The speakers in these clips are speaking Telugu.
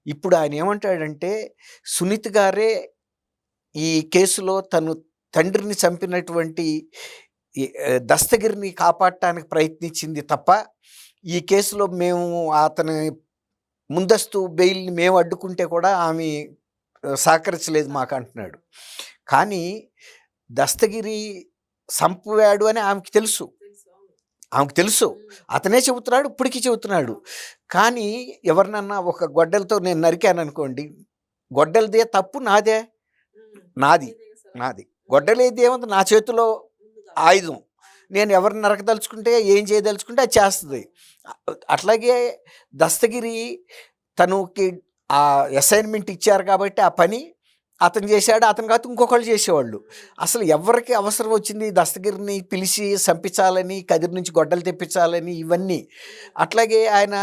ఇప్పుడు ఆయన ఏమంటాడంటే, సునీత గారే ఈ కేసులో తను తండ్రిని చంపినటువంటి దస్తగిరిని కాపాడటానికి ప్రయత్నించింది తప్ప, ఈ కేసులో మేము అతని ముందస్తు బెయిల్‌ని మేము అడ్డుకుంటే కూడా ఆమె సహకరించలేదు మాకంటున్నాడు. కానీ దస్తగిరి సంపవాడు అని ఆమెకి తెలుసు. ఆమెకు తెలుసు. అతనే చెబుతున్నాడు, ఇప్పటికి చెబుతున్నాడు. కానీ ఎవరినన్నా ఒక గొడ్డలితో నేను నరికాననుకోండి, గొడ్డలిదే తప్పు నాదే? నాది. నాది. గొడ్డలిది ఏముంది, నా చేతిలో ఆయుధం. నేను ఎవరిని నరకదలుచుకుంటే, ఏం చేయదలుచుకుంటే అది చేస్తది. అట్లాగే దస్తగిరి తనకి ఆ అసైన్‌మెంట్ ఇచ్చారు కాబట్టి ఆ పని అతను చేశాడు. అతను కాకపోతే ఇంకొకళ్ళు చేసేవాళ్ళు. అసలు ఎవరికి అవసరం వచ్చింది దస్తగిరిని పిలిచి చంపించాలని, కదిరి నుంచి గొడ్డలు తెప్పించాలని ఇవన్నీ. అట్లాగే ఆయన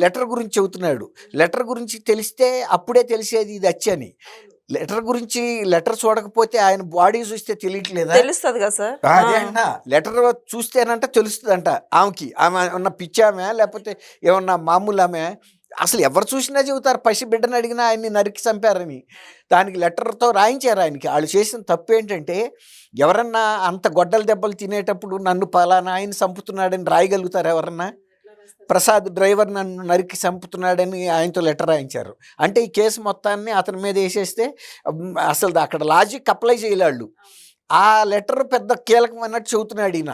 లెటర్ గురించి చెబుతున్నాడు. లెటర్ గురించి తెలిస్తే అప్పుడే తెలిసేది ఇది అని. లెటర్ చూడకపోతే ఆయన బాడీ చూస్తే తెలియట్లేదా? తెలుస్తుంది కదా సార్. అదే అంట, లెటర్ చూస్తేనంట తెలుస్తుందంట ఆమెకి. ఆమె ఏమన్నా పిచ్చామె లేకపోతే ఏమన్నా మామూలు ఆమె? అసలు ఎవరు చూసినా చెబుతారు పసి బిడ్డను అడిగినా ఆయన్ని నరికి చంపారని. దానికి లెటర్తో రాయించారు ఆయనకి. వాళ్ళు చేసిన తప్పు ఏంటంటే, ఎవరన్నా అంత గొడ్డల దెబ్బలు తినేటప్పుడు నన్ను పలానా ఆయన చంపుతున్నాడని రాయగలుగుతారు ఎవరన్నా? ప్రసాద్ డ్రైవర్ నన్ను నరికి చంపుతున్నాడని ఆయనతో లెటర్ రాయించారు. అంటే ఈ కేసు మొత్తాన్ని అతని మీద వేసేస్తే అసలు అక్కడ లాజిక్ అప్లై చేయలేళ్ళు. ఆ లెటర్ పెద్ద కీలకం అన్నట్టు చెబుతున్నాడు ఈయన.